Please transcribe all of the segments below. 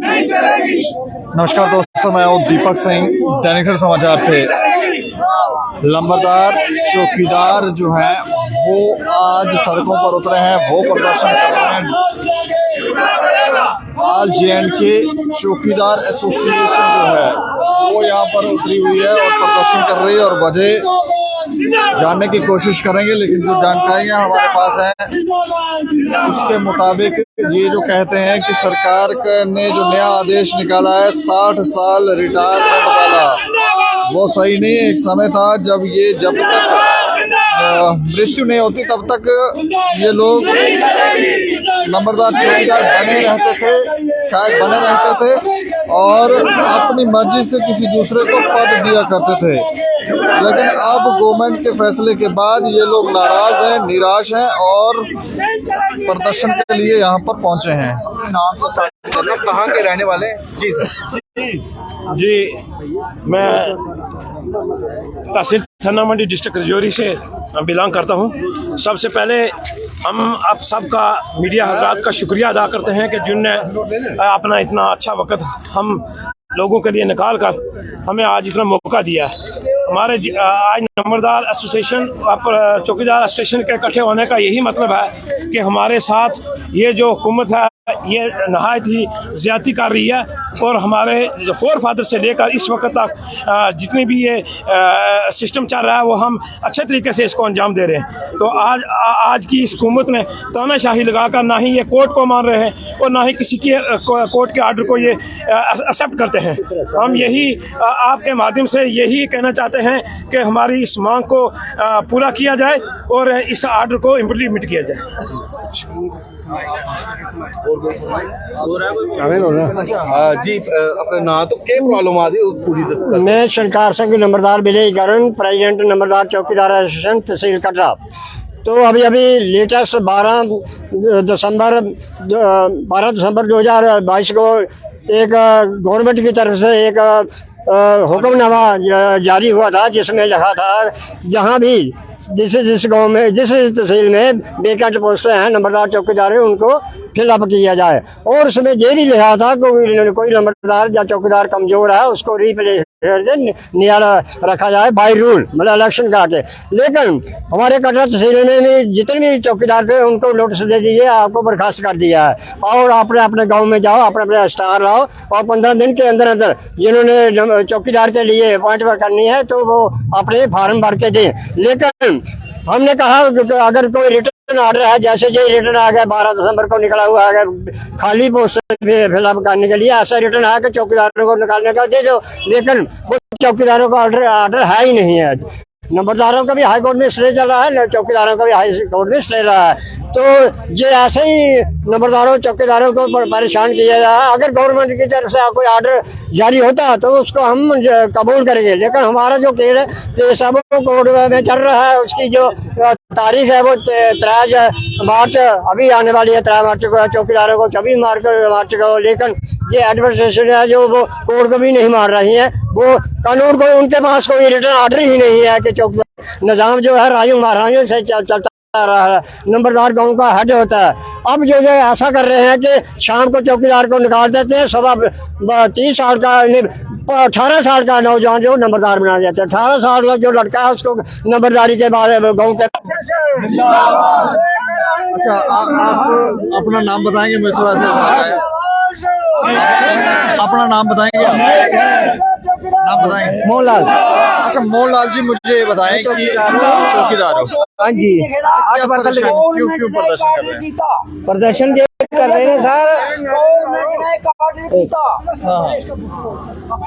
नमस्कार दोस्तों, मैं हूँ दीपक सिंह, दैनिक सवेरा समाचार से। लंबरदार चौकीदार जो है वो आज सड़कों पर उतरे हैं, वो प्रदर्शन कर रहे हैं। ऑल JNK चौकीदार एसोसिएशन जो है वो यहाँ पर उतरी हुई है और प्रदर्शन कर रही है और वजह जानने की कोशिश करेंगे, लेकिन जो जानकारियां हमारे पास हैं उसके मुताबिक ये जो कहते हैं कि सरकार ने जो नया आदेश निकाला है 60 साल रिटायरमेंट वाला, वो सही नहीं है। एक समय था जब तक मृत्यु नहीं होती तब तक ये लोग नंबरदार चौकीदार बने रहते थे और अपनी मर्जी से किसी दूसरे को पद दिया करते थे। लेकिन अब गवर्नमेंट के फैसले के बाद ये लोग नाराज हैं, निराश हैं और प्रदर्शन के लिए यहाँ पर पहुंचे हैं। नाम से कहाँ के रहने वाले हैं? जी सर। जी, मैं तहसील थन्ना मंडी डिस्ट्रिक्ट रजौरी से बिलोंग करता हूँ। सबसे पहले हम आप सबका मीडिया हजरात का शुक्रिया अदा करते हैं कि जिनने अपना इतना अच्छा वक्त हम लोगों के लिए निकाल कर हमें आज इतना मौका दिया है। हमारे आज नंबरदार एसोसिएशन चौकीदार एसोसिएशन के इकट्ठे होने का यही मतलब है कि हमारे साथ ये जो हुकूमत है ये नहायत ही ज़्यादती कर रही है और हमारे जो फोर फादर से लेकर इस वक्त तक जितनी भी ये सिस्टम चल रहा है वो हम अच्छे तरीके से इसको अंजाम दे रहे हैं। तो आज की इस हुकूमत ने तानाशाही लगाकर ना ही ये कोर्ट को मान रहे हैं और ना ही किसी के कोर्ट के आर्डर को ये एक्सेप्ट करते हैं। हम यही आपके माध्यम से यही कहना चाहते हैं कि हमारी इस मांग को पूरा किया जाए और इस आर्डर को इम्प्लीमेंट किया जाए। जी, अपना नाम तो क्या प्रॉब्लम आ रही पूरी? मैं शनकार सिंह नंबरदार विलेज गरण, प्रेसिडेंट नंबरदार चौकीदार एसोसिएशन तहसील कटरा। तो अभी लेटेस्ट 12 दिसंबर 2022 को एक गवर्नमेंट की तरफ से एक हुक्मनामा जारी हुआ था जिसमें लिखा था जहां भी जिस गांव में जिस तहसील में वेकेंट पोस्टें हैं नंबरदार चौकीदार उनको फिलअप किया जाए। और उसमें ये भी लिखा था कोई नंबरदार या चौकीदार कमजोर है उसको रिप्लेस नियाला रखा जाए बाई रूल, मतलब इलेक्शन का के। लेकिन हमारे कटरा तहसील में भी जितने भी चौकीदार थे उनको नोटिस दे दीजिए, आपको बर्खास्त कर दिया है और अपने अपने गांव में जाओ, अपने स्टार लाओ और 15 दिन के अंदर अंदर जिन्होंने चौकीदार के लिए अपॉइंटमेंट करनी है तो वो अपने फार्म भर के दें। लेकिन हमने कहा कि अगर कोई रिटर्न ऑर्डर है, जैसे ये रिटर्न आ गया 12 दिसंबर को निकला हुआ है खाली पोस्ट फिलअप करने के लिए, ऐसा रिटर्न है कि चौकीदारों को निकालने का दे दो। लेकिन वो चौकीदारों का ऑर्डर है ही नहीं है। नंबरदारों का भी हाई कोर्ट में स्टे चल रहा है, चौकीदारों का भी हाई कोर्ट में स्टे रहा है। तो ये ऐसे ही नंबरदारों चौकीदारों को परेशान किया जाए। अगर गवर्नमेंट की तरफ से कोई ऑर्डर जारी होता तो उसको हम कबूल करेंगे। लेकिन हमारा जो केस है वो कोर्ट में चल रहा है, उसकी जो तारीख है वो 3 मार्च अभी आने वाली है। 3 मार्च को चौकीदारों को 24 मार्च को। लेकिन ये एडमिनिस्ट्रेशन है जो वो कोर्ट को भी नहीं मान रही है, वो कानून को उनके पास कोई रिटर्न ऑर्डर ही नहीं है कि चौकीदार निजाम जो है राजू महाराजों से चलता रहा है। नंबरदार गांव का हेड होता है। अब जो ऐसा कर रहे हैं कि शाम को चौकीदार को निकाल देते हैं, सुबह 30 साल का 18 साल का नौजवान जो नंबरदार बना देते हैं। 18 साल का जो लड़का है उसको नंबरदारी के बारे में गाँव के। अच्छा, आप अपना नाम बताएंगे? मुझे थोड़ा सा अपना नाम बताएंगे? नाम बताएंगे? मोहनलाल। अच्छा मोहनलाल जी, मुझे ये बताएं कि चौकीदार हो। हाँ जी। क्यों प्रदर्शन कर रहे हैं? प्रदर्शन ये कर रहे हैं सर,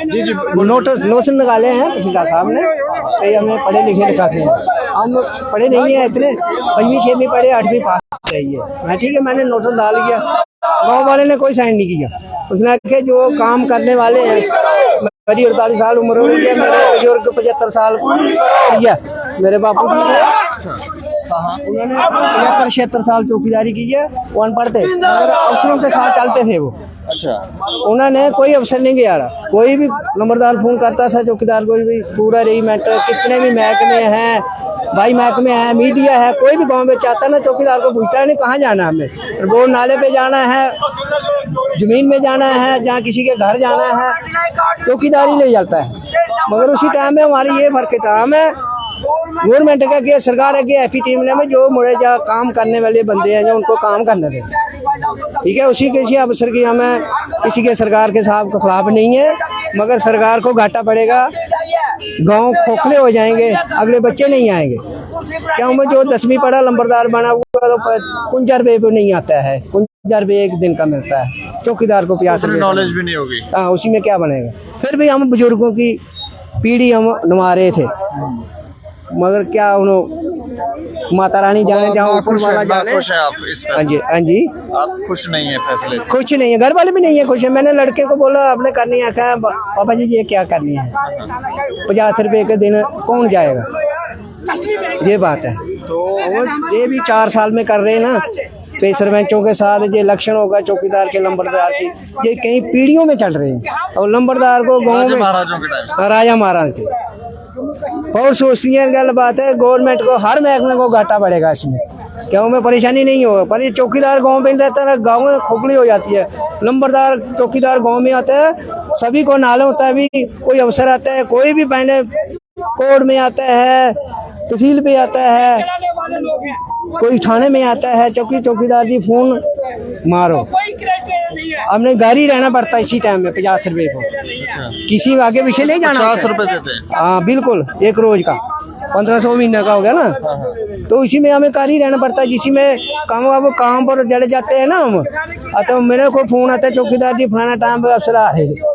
जी नोटिस निकाले हैं तहसीलदार साहब ने कि हमें पढ़े लिखे लिखा के हम पढ़े नहीं है, इतने 5वीं 6वीं पढ़े 8वीं पास चाहिए। मैं ठीक है, मैंने नोटिस डाल दिया। गाँव वाले ने कोई साइन नहीं किया। उसने कहा जो काम करने वाले हैं, मेरी 48 साल उम्र हो गई है, मेरे बुजुर्ग 75 साल किया, मेरे बापू जी ने उन्होंने 75-76 साल चौकीदारी की है। वो अनपढ़ थे मगर अफसरों के साथ चलते थे वो। अच्छा, उन्होंने कोई अफसर नहीं किया। कोई भी नंबरदार फोन करता था चौकीदार, कोई भी पूरा रेजिमेंट कितने भी महकमे हैं, भाई महकमे हैं, मीडिया है, कोई भी गांव में चाहता ना चौकीदार को पूछता है नहीं कहाँ जाना, हमें रोड नाले पे जाना है, जमीन में जाना है, जहाँ किसी के घर जाना है, चौकीदारी ले जाता है। मगर उसी टाइम में हमारी ये फर्क काम है गवर्नमेंट का कि सरकार है कि ऐसी टीम ने में जो मुड़े जा काम करने वाले बंदे हैं जो उनको काम करने दें। ठीक है, उसी किसी अफसर की हमें किसी के सरकार के साहब के खिलाफ नहीं है, मगर सरकार को घाटा पड़ेगा, गांव खोखले हो जाएंगे, अगले बच्चे नहीं आएंगे। क्या मैं जो 10वीं पढ़ा लंबरदार बना हुआ तो 50 रुपये पे नहीं आता है, 50 रुपये एक दिन का मिलता है, चौकीदार को 50 रुपये नॉलेज भी नहीं होगी। हाँ, उसी में क्या बनेगा। फिर भी हम बुजुर्गों की पीढ़ी हम निभा रहे थे, मगर क्या उन्होंने माता रानी जाने जहाँ ऊपर वाला जाने। खुश है आप इस हाँ जी, हाँ जी, आप खुश नहीं है फैसले से? कुछ नहीं है, घर वाले भी नहीं है खुश है। मैंने लड़के को बोला आपने करनी है, कहा पापा जी ये क्या करनी है, 50 रुपए के दिन कौन जाएगा, ये बात है। तो ये भी 4 साल में कर रहे हैं ना, तो सरपंचों के साथ ये इलेक्शन होगा चौकीदार के लंबरदार की, ये कई पीढ़ियों में चल रहे हैं। और लंबरदार को गाँव में महाराजों के टाइम राजा महाराज थे। और सोचती है गल बात है, गवर्नमेंट को हर महकमे को घाटा पड़ेगा इसमें, क्यों में परेशानी नहीं होगा। पर ये चौकीदार गांव में रहता है ना, गाँव में खोखली हो जाती है। लंबरदार चौकीदार गांव में आता है, सभी को नाले होता है, भी कोई अफसर आता है, कोई भी पहले कोर्ट में आता है, तहसील पे आता है, कोई थाने में आता है, चौकीदार जी फोन मारो, हमने घर ही रहना पड़ता है इसी टाइम में 50 रुपए को, किसी आगे पीछे नहीं जाना। 50 रुपए देते हैं? हाँ बिल्कुल, एक रोज का 1500 महीने का हो गया ना, तो इसी में हमें घर ही रहना पड़ता है। जिसी में काम पर जड़ जाते हैं ना हम, तो मेरे को फोन आता है चौकीदार जी फलाना टाइम पे अफसर आ रहे,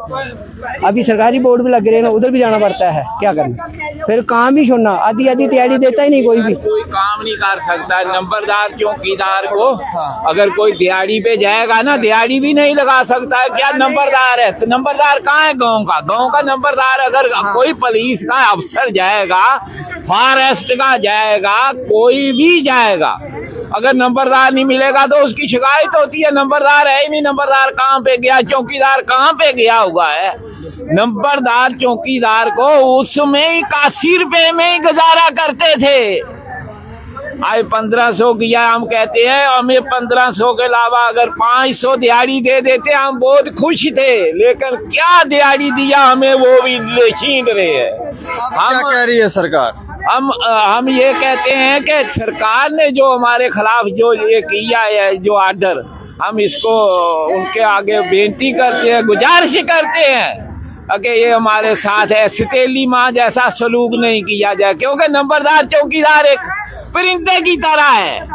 अभी सरकारी बोर्ड भी लग रहे हैं ना, उधर भी जाना पड़ता है, क्या करना। फिर काम भी छोड़ना, आधी तैयारी देता ही नहीं कोई भी, कोई काम नहीं कर सकता। नंबरदार चौकीदार को अगर कोई दिहाड़ी पे जाएगा ना, दिहाड़ी भी नहीं लगा सकता है। क्या नंबरदार है? तो नंबरदार कहाँ है गांव का नंबरदार। अगर कोई पुलिस का अफसर जाएगा, फॉरेस्ट का जाएगा, कोई भी जाएगा, अगर नंबरदार नहीं मिलेगा तो उसकी शिकायत होती है, नंबरदार है ही नहीं, नंबरदार कहाँ पे गया, चौकीदार कहाँ पे गया हुआ है। नंबरदार चौकीदार को उसमें 81 रुपए में ही गुजारा करते थे। आज 1500 किया, हम कहते हैं हमें 1500 के अलावा अगर 500 दिहाड़ी दे देते हम बहुत खुश थे, लेकिन क्या दिहाड़ी दिया हमें वो भी छीन रहे हैं। क्या कह रही है सरकार? हम ये कहते हैं कि सरकार ने जो हमारे खिलाफ जो ये किया है, जो आर्डर, हम इसको उनके आगे बेनती करते हैं, गुजारिश करते हैं कि ये हमारे साथ है, सितेली माँ जैसा सलूक नहीं किया जाए, क्योंकि नंबरदार चौकीदार एक परिंदे की तरह है।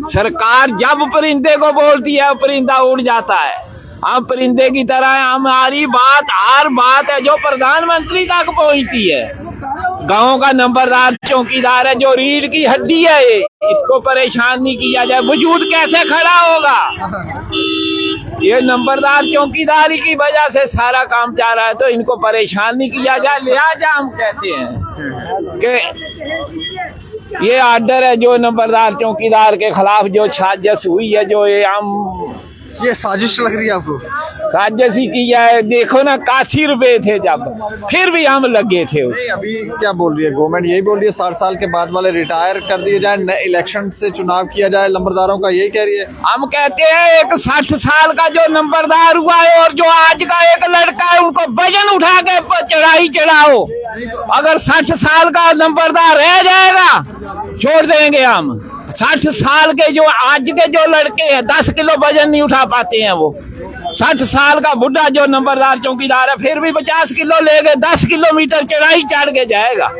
सरकार जब परिंदे को बोलती है परिंदा उड़ जाता है, हम परिंदे की तरह है। हमारी बात हर बात है जो प्रधानमंत्री तक पहुंचती है। गांव का नंबरदार चौकीदार है जो रीढ़ की हड्डी है, इसको परेशान नहीं किया जाए, वजूद कैसे खड़ा होगा। ये नंबरदार चौकीदारी की वजह से सारा काम चल रहा है, तो इनको परेशान नहीं किया जाए। लिहाजा हम कहते हैं कि ये आर्डर है जो नंबरदार चौकीदार के खिलाफ जो साजिश हुई है, जो ये हम ये साजिश लग रही है आपको? साजिश ही किया है। देखो ना 81 रुपए थे जब, फिर भी हम लगे थे। नहीं, अभी क्या बोल रही है गवर्नमेंट? यही बोल रही है 60 साल के बाद वाले रिटायर कर दिए जाए, इलेक्शन से चुनाव किया जाए लंबरदारों का, यही कह रही है। हम कहते हैं एक 60 साल का जो नंबरदार हुआ है और जो आज का एक लड़का है, उनको वजन उठा के चढ़ाई चढ़ाओ। अगर 60 साल का नंबरदार रह जाएगा छोड़ देंगे हम। 60 साल के जो आज के जो लड़के हैं 10 किलो वजन नहीं उठा पाते हैं, वो 60 साल का बुढ़ा जो नंबरदार चौकीदार है फिर भी 50 किलो लेके 10 किलोमीटर चढ़ाई चढ़ के जाएगा।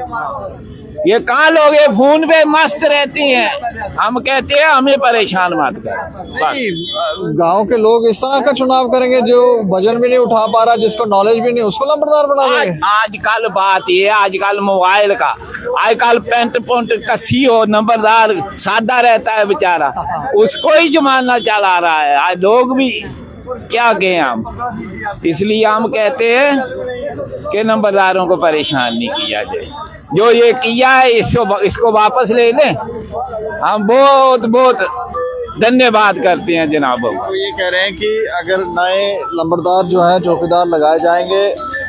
ये कहाँ लोग ये फोन पे मस्त रहते हैं। हम कहते हैं हमें परेशान मत कर। गांव के लोग इस तरह का चुनाव करेंगे जो वजन भी नहीं उठा पा रहा, जिसको नॉलेज भी नहीं, उसको लंबरदार बना देंगे। आजकल बात ये, आजकल मोबाइल का, आजकल पेंट पोंट कसी हो, नंबरदार सादा रहता है बेचारा, उसको ही जमाना चला रहा है। आज लोग भी क्या कहें हम, इसलिए हम कहते हैं कि नंबरदारों को परेशान नहीं किया जाए। जो ये किया है इसको वापस ले लें। हम बहुत बहुत धन्यवाद करते हैं जनाब। तो ये कह रहे हैं कि अगर नए लंबरदार जो है चौकीदार लगाए जाएंगे,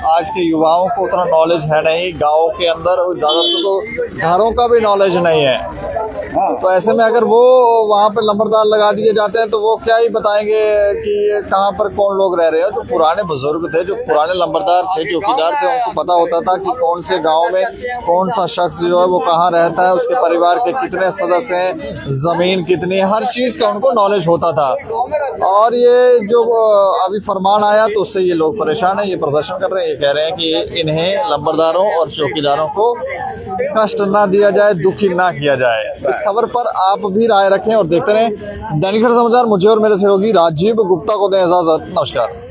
आज के युवाओं को उतना नॉलेज है नहीं गाँव के अंदर, ज़्यादातर तो घरों का भी नॉलेज नहीं है, तो ऐसे में अगर वो वहाँ पे नंबरदार लगा दिए जाते हैं तो वो क्या ही बताएंगे कि कहाँ पर कौन लोग रह रहे हैं। जो पुराने बुजुर्ग थे, जो पुराने नंबरदार थे, चौकीदार थे, उनको पता होता था कि कौन से गांव में कौन सा शख्स जो है वो कहाँ रहता है, उसके परिवार के कितने सदस्य हैं, जमीन कितनी है, हर चीज का उनको नॉलेज होता था। और ये जो अभी फरमान आया तो उससे ये लोग परेशान है, ये प्रदर्शन कर रहे हैं, ये कह रहे हैं कि इन्हें नंबरदारों और चौकीदारों को कष्ट ना दिया जाए, दुखी ना किया जाए। इस खबर पर आप भी राय रखें और देखते रहें दैनिक समाचार। मुझे और मेरे सहयोगी राजीव गुप्ता को दें इजाजत। नमस्कार।